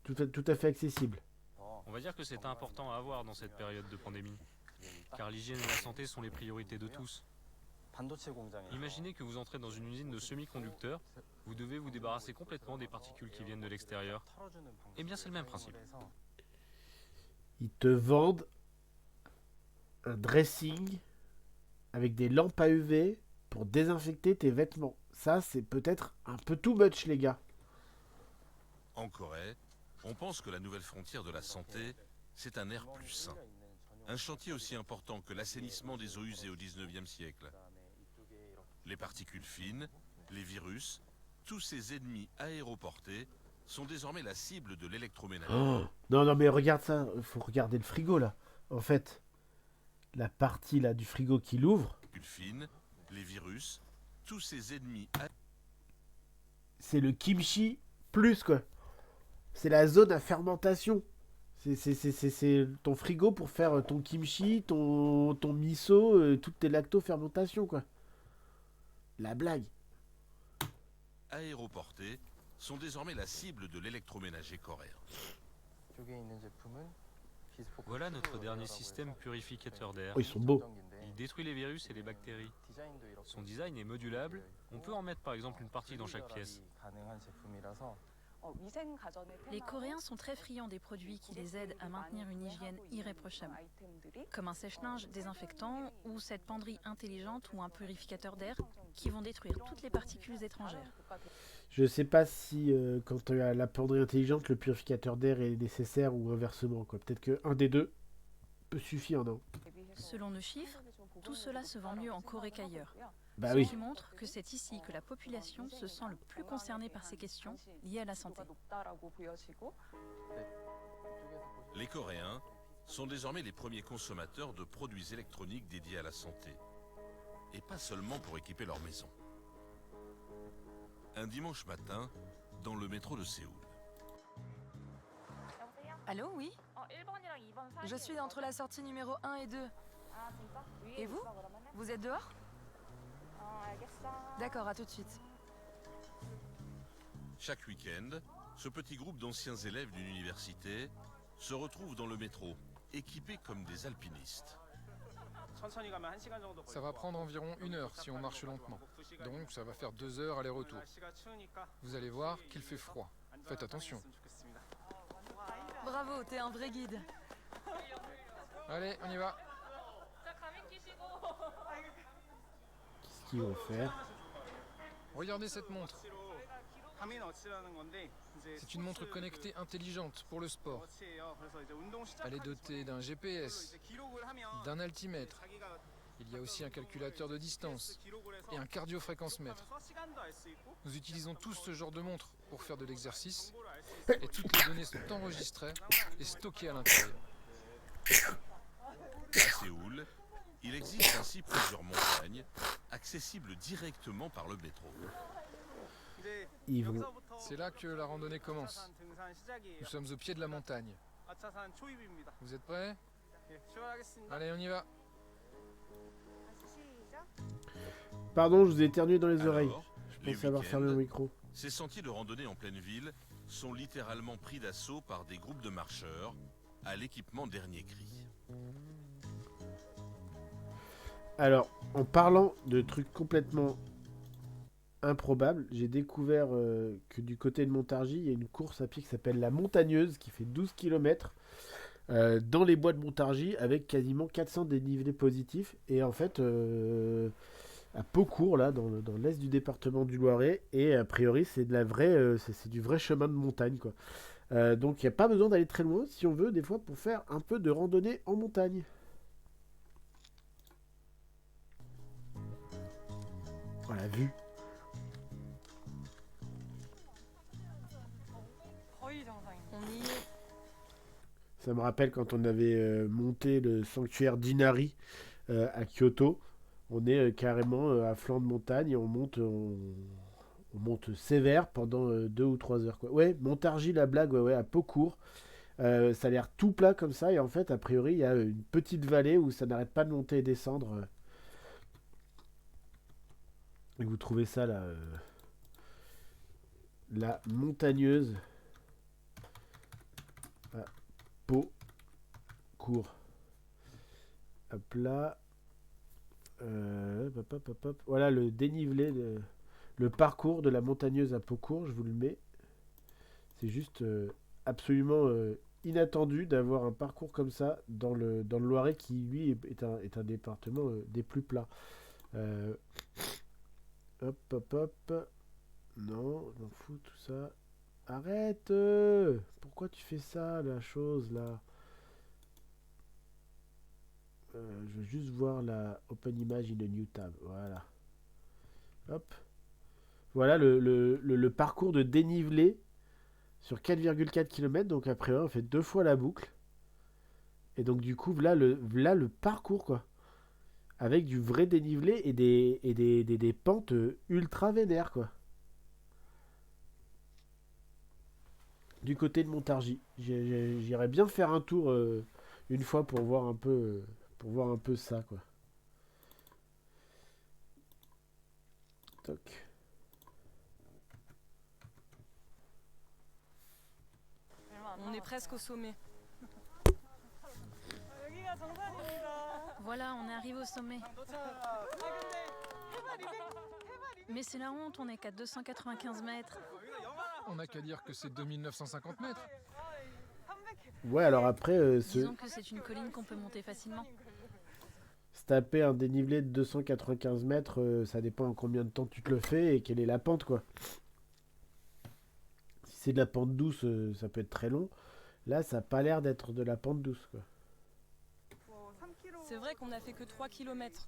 Tout à fait accessible. On va dire que c'est important à avoir dans cette période de pandémie, car l'hygiène et la santé sont les priorités de tous. Imaginez que vous entrez dans une usine de semi-conducteurs, vous devez vous débarrasser complètement des particules qui viennent de l'extérieur. Eh bien, c'est le même principe. Ils te vendent un dressing avec des lampes à UV pour désinfecter tes vêtements. Ça, c'est peut-être un peu too much, les gars. En Corée, on pense que la nouvelle frontière de la santé, c'est un air plus sain. Un chantier aussi important que l'assainissement des eaux usées au 19e siècle. Les particules fines, les virus, tous ces ennemis aéroportés sont désormais la cible de l'électroménager. Oh, non, mais regarde ça. Il faut regarder le frigo, là. En fait, la partie là du frigo qui l'ouvre, Fines, les virus, tous ces ennemis c'est le kimchi plus, quoi. C'est la zone à fermentation. C'est ton frigo pour faire ton kimchi, ton miso, toutes tes lacto-fermentations, quoi. La blague. aéroportés sont désormais la cible de l'électroménager coréen. Voilà notre dernier système purificateur d'air. Oh, ils sont beaux. Il détruit les virus et les bactéries. Son design est modulable, on peut en mettre par exemple une partie dans chaque pièce. Les Coréens sont très friands des produits qui les aident à maintenir une hygiène irréprochable, comme un sèche-linge désinfectant ou cette penderie intelligente ou un purificateur d'air qui vont détruire toutes les particules étrangères. Je sais pas si quand tu as la penderie intelligente, le purificateur d'air est nécessaire ou inversement, quoi. Peut-être qu'un des deux peut suffire, non? Selon nos chiffres, tout cela se vend mieux en Corée qu'ailleurs. Bah Ce oui. qui montre que c'est ici que la population se sent le plus concernée par ces questions liées à la santé. Les Coréens sont désormais les premiers consommateurs de produits électroniques dédiés à la santé. Et pas seulement pour équiper leur maison. Un dimanche matin, dans le métro de Séoul. Allô, oui? Je suis entre la sortie numéro 1 et 2. Et vous? Vous êtes dehors? D'accord, à tout de suite. Chaque week-end, ce petit groupe d'anciens élèves d'une université se retrouve dans le métro, équipés comme des alpinistes. Ça va prendre environ 1 heure si on marche lentement. Donc ça va faire 2 heures aller-retour. Vous allez voir qu'il fait froid. Faites attention. Bravo, t'es un vrai guide. Allez, on y va. qu'ils vont faire. Regardez cette montre. C'est une montre connectée intelligente pour le sport. Elle est dotée d'un GPS, d'un altimètre. Il y a aussi un calculateur de distance et un cardiofréquencemètre. Nous utilisons tous ce genre de montre pour faire de l'exercice et toutes les données sont enregistrées et stockées à l'intérieur. À Séoul, il existe ainsi plusieurs montagnes accessibles directement par le métro. Ils vont... C'est là que la randonnée commence. Nous sommes au pied de la montagne. Vous êtes prêts? Allez, on y va. Pardon, je vous ai éternué dans les Alors, oreilles. Je les pensais avoir fermé week-ends, mon micro. Ces sentiers de randonnée en pleine ville sont littéralement pris d'assaut par des groupes de marcheurs à l'équipement dernier cri. Alors, en parlant de trucs complètement improbables, j'ai découvert que du côté de Montargis, il y a une course à pied qui s'appelle la Montagneuse, qui fait 12 km dans les bois de Montargis, avec quasiment 400 dénivelés positifs. Et en fait, à Paucourt, là, dans l'est du département du Loiret, et a priori, c'est de la vraie, c'est du vrai chemin de montagne, quoi. Donc, il n'y a pas besoin d'aller très loin, si on veut, des fois, pour faire un peu de randonnée en montagne. Oh, la vue. On y est. Ça me rappelle quand on avait monté le sanctuaire d'Inari à Kyoto. On est carrément à flanc de montagne et on monte sévère pendant 2 ou 3 heures, quoi. Ouais, Montargis, la blague, ouais, à Paucourt. Ça a l'air tout plat comme ça et en fait, a priori, il y a une petite vallée où ça n'arrête pas de monter et descendre. Et vous trouvez ça là, la Montagneuse à Paucourt. Hop là. Hop. Voilà le dénivelé, le parcours de la Montagneuse à Paucourt, je vous le mets. C'est juste absolument inattendu d'avoir un parcours comme ça dans le Loiret qui, lui, est un département des plus plats. Hop. Non, je m'en fous tout ça. Arrête! Pourquoi tu fais ça, la chose, là? Je veux juste voir la Open Image in a New Tab. Voilà. Hop. Voilà le parcours de dénivelé sur 4,4 km. Donc après, on fait 2 fois la boucle. Et donc du coup, là le parcours, quoi. Avec du vrai dénivelé et des pentes ultra vénères, quoi. Du côté de Montargis. J'irais bien faire un tour une fois pour voir un peu ça, quoi. Toc. On est presque au sommet. Voilà, on est arrivé au sommet. Mais c'est la honte, on n'est qu'à 295 mètres. On n'a qu'à dire que c'est 2950 mètres. Ouais, alors après, Disons que c'est une colline qu'on peut monter facilement. se taper un dénivelé de 295 mètres, ça dépend en combien de temps tu te le fais et quelle est la pente, quoi. Si c'est de la pente douce, ça peut être très long. Là, ça n'a pas l'air d'être de la pente douce, quoi. C'est vrai qu'on n'a fait que 3 km,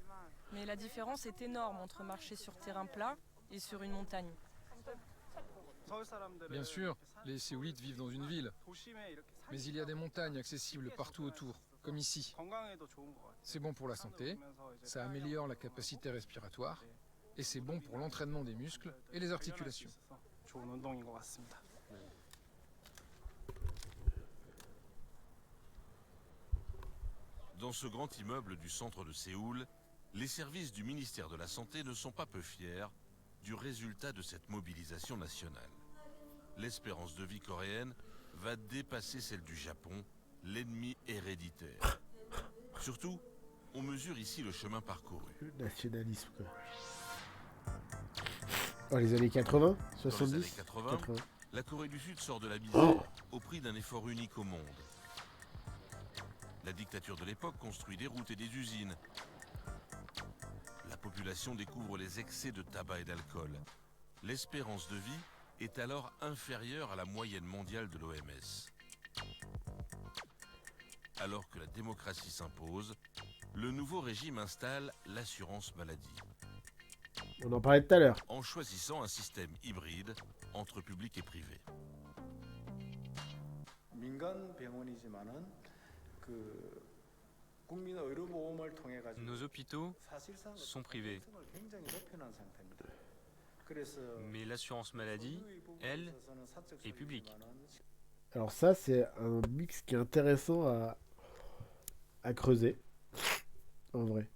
mais la différence est énorme entre marcher sur terrain plat et sur une montagne. Bien sûr, les Séoulites vivent dans une ville, mais il y a des montagnes accessibles partout autour, comme ici. C'est bon pour la santé, ça améliore la capacité respiratoire, et c'est bon pour l'entraînement des muscles et les articulations. Dans ce grand immeuble du centre de Séoul, les services du ministère de la Santé ne sont pas peu fiers du résultat de cette mobilisation nationale. L'espérance de vie coréenne va dépasser celle du Japon, l'ennemi héréditaire. Surtout, on mesure ici le chemin parcouru. Le nationalisme, quoi. Oh, les années 80, 70, Dans les années 80, la Corée du Sud sort de la misère au prix d'un effort unique au monde. La dictature de l'époque construit des routes et des usines. La la population découvre les excès de tabac et d'alcool. L'espérance de vie est alors inférieure à la moyenne mondiale de l'OMS. Alors que la démocratie s'impose, le nouveau régime installe l'assurance maladie. On en parlait tout à l'heure. En choisissant un système hybride entre public et privé. Nos hôpitaux sont privés. Mais l'assurance maladie, elle, est publique. Alors ça, c'est un mix qui est intéressant à creuser, en vrai.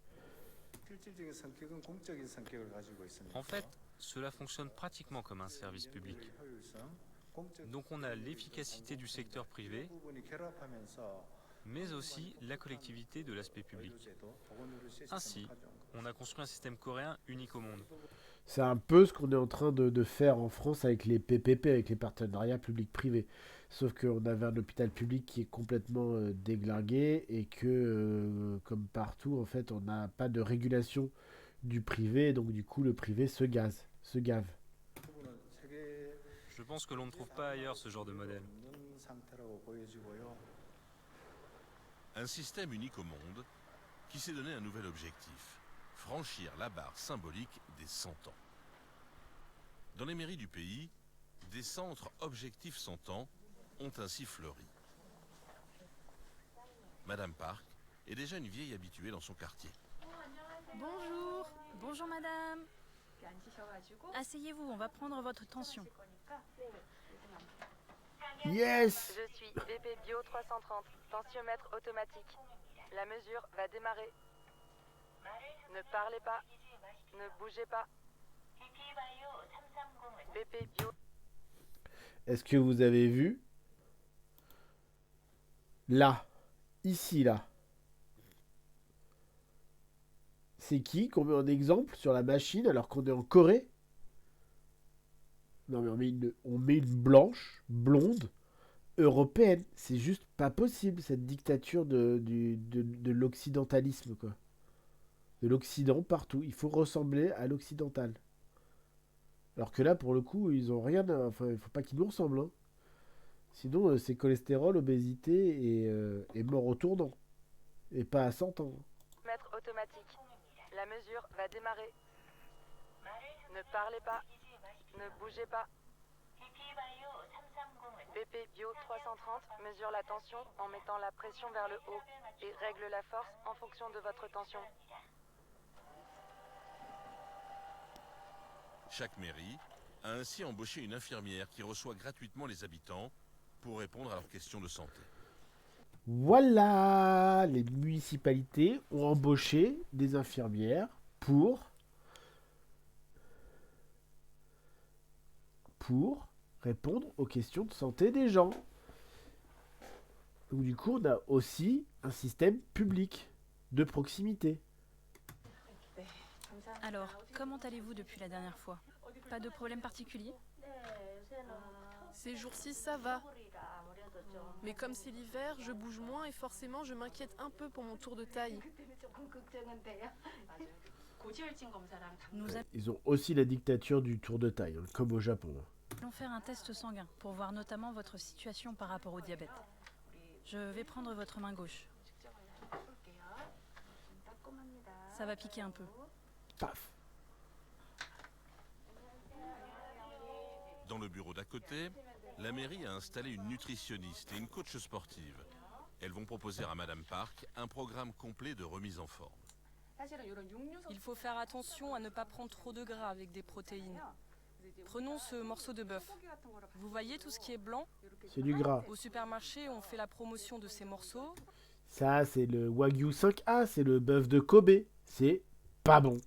En fait, cela fonctionne pratiquement comme un service public. Donc on a l'efficacité du secteur privé, mais aussi la collectivité de l'aspect public. Ainsi, on a construit un système coréen unique au monde. C'est un peu ce qu'on est en train de faire en France avec les PPP, avec les partenariats publics-privés. Sauf qu'on avait un hôpital public qui est complètement déglingué et que, comme partout, en fait, on n'a pas de régulation du privé. Donc, du coup, le privé se gave. Je pense que l'on ne trouve pas ailleurs ce genre de modèle. Un système unique au monde qui s'est donné un nouvel objectif. Franchir la barre symbolique des 100 ans. Dans les mairies du pays, des centres objectifs 100 ans ont ainsi fleuri. Madame Park est déjà une vieille habituée dans son quartier. Bonjour. Bonjour madame. Asseyez-vous, on va prendre votre tension. Yes! Je suis BP Bio 330, tensiomètre automatique. La mesure va démarrer. Ne parlez pas, ne bougez pas. BP Bio. Est-ce que vous avez vu? Là. Ici, là. C'est qui qu'on met en exemple sur la machine alors qu'on est en Corée? Non mais on met une blanche, blonde, européenne. C'est juste pas possible cette dictature de l'occidentalisme, quoi. De l'Occident partout. Il faut ressembler à l'occidental. Alors que là, pour le coup, ils ont rien à... Enfin, il faut pas qu'ils nous ressemblent, hein. Sinon, c'est cholestérol, obésité et mort au tournant. Et pas à 100 ans. Mètre automatique. La mesure va démarrer. Ne parlez pas, ne bougez pas. BP Bio 330 mesure la tension en mettant la pression vers le haut et règle la force en fonction de votre tension. Chaque mairie a ainsi embauché une infirmière qui reçoit gratuitement les habitants pour répondre à leurs questions de santé. Voilà, les municipalités ont embauché des infirmières pour répondre aux questions de santé des gens. Donc du coup, on a aussi un système public de proximité. Alors, comment allez-vous depuis la dernière fois? Pas de problème particulier? Ces jours-ci, ça va. Mais comme c'est l'hiver, je bouge moins et forcément, je m'inquiète un peu pour mon tour de taille. Ils ont aussi la dictature du tour de taille, hein, comme au Japon. Allons faire un test sanguin pour voir notamment votre situation par rapport au diabète. Je vais prendre votre main gauche. Ça va piquer un peu. Paf. Dans le bureau d'à côté, la mairie a installé une nutritionniste et une coach sportive. Elles vont proposer à Madame Park un programme complet de remise en forme. Il faut faire attention à ne pas prendre trop de gras avec des protéines. Prenons ce morceau de bœuf. Vous voyez tout ce qui est blanc? C'est du gras. Au supermarché, on fait la promotion de ces morceaux. Ça, c'est le Wagyu 5A, c'est le bœuf de Kobe. C'est pas bon.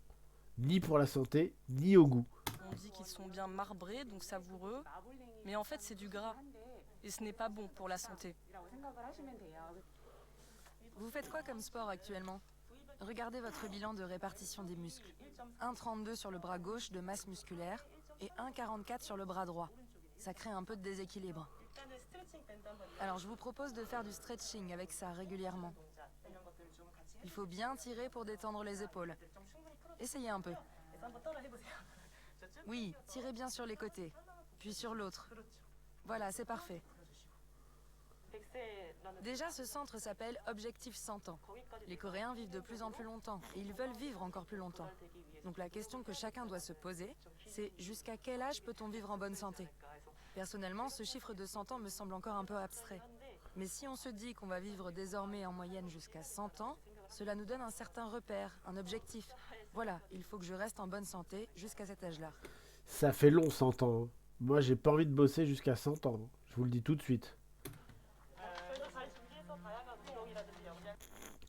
Ni pour la santé, ni au goût. On dit qu'ils sont bien marbrés, donc savoureux. Mais en fait, c'est du gras. Et ce n'est pas bon pour la santé. Vous faites quoi comme sport actuellement? Regardez votre bilan de répartition des muscles. 1,32 sur le bras gauche de masse musculaire et 1,44 sur le bras droit. Ça crée un peu de déséquilibre. Alors je vous propose de faire du stretching avec ça régulièrement. Il faut bien tirer pour détendre les épaules. Essayez un peu. Oui, tirez bien sur les côtés, puis sur l'autre. Voilà, c'est parfait. Déjà, ce centre s'appelle Objectif 100 ans. Les Coréens vivent de plus en plus longtemps et ils veulent vivre encore plus longtemps. Donc la question que chacun doit se poser, c'est jusqu'à quel âge peut-on vivre en bonne santé? Personnellement, ce chiffre de 100 ans me semble encore un peu abstrait. Mais si on se dit qu'on va vivre désormais en moyenne jusqu'à 100 ans, cela nous donne un certain repère, un objectif. Voilà, il faut que je reste en bonne santé jusqu'à cet âge-là. Ça fait long 100 ans. Moi, j'ai pas envie de bosser jusqu'à 100 ans. Je vous le dis tout de suite.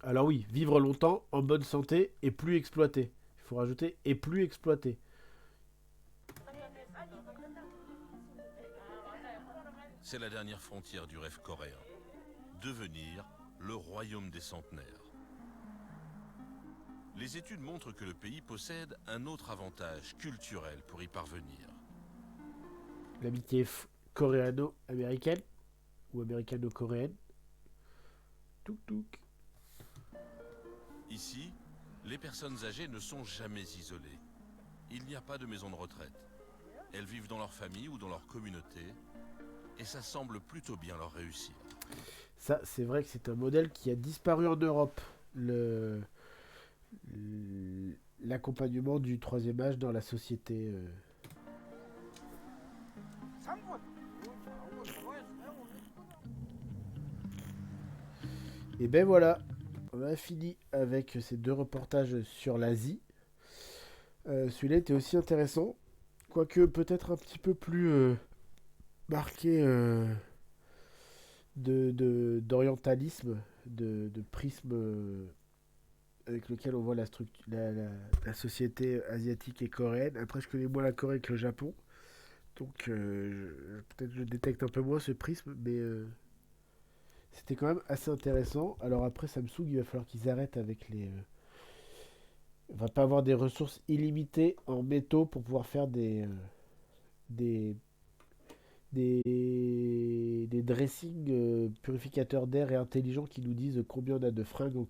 Alors oui, vivre longtemps, en bonne santé et plus exploité. Il faut rajouter et plus exploité. C'est la dernière frontière du rêve coréen. Devenir le royaume des centenaires. Les études montrent que le pays possède un autre avantage culturel pour y parvenir. L'amitié coréano-américaine ou américano-coréenne. Touk touk. Ici, les personnes âgées ne sont jamais isolées. Il n'y a pas de maison de retraite. Elles vivent dans leur famille ou dans leur communauté, et ça semble plutôt bien leur réussir. Ça, c'est vrai que c'est un modèle qui a disparu en Europe. L'accompagnement du troisième âge dans la société. Et ben voilà, on a fini avec ces 2 reportages sur l'Asie. Celui-là était aussi intéressant, quoique peut-être un petit peu plus marqué d'orientalisme, de prisme avec lequel on voit la société asiatique et coréenne. Après, je connais moins la Corée que le Japon, donc peut-être je détecte un peu moins ce prisme, mais c'était quand même assez intéressant. Alors après, Samsung, il va falloir qu'ils arrêtent avec les... on va pas avoir des ressources illimitées en métaux pour pouvoir faire des dressings purificateurs d'air et intelligents qui nous disent combien on a de fringues en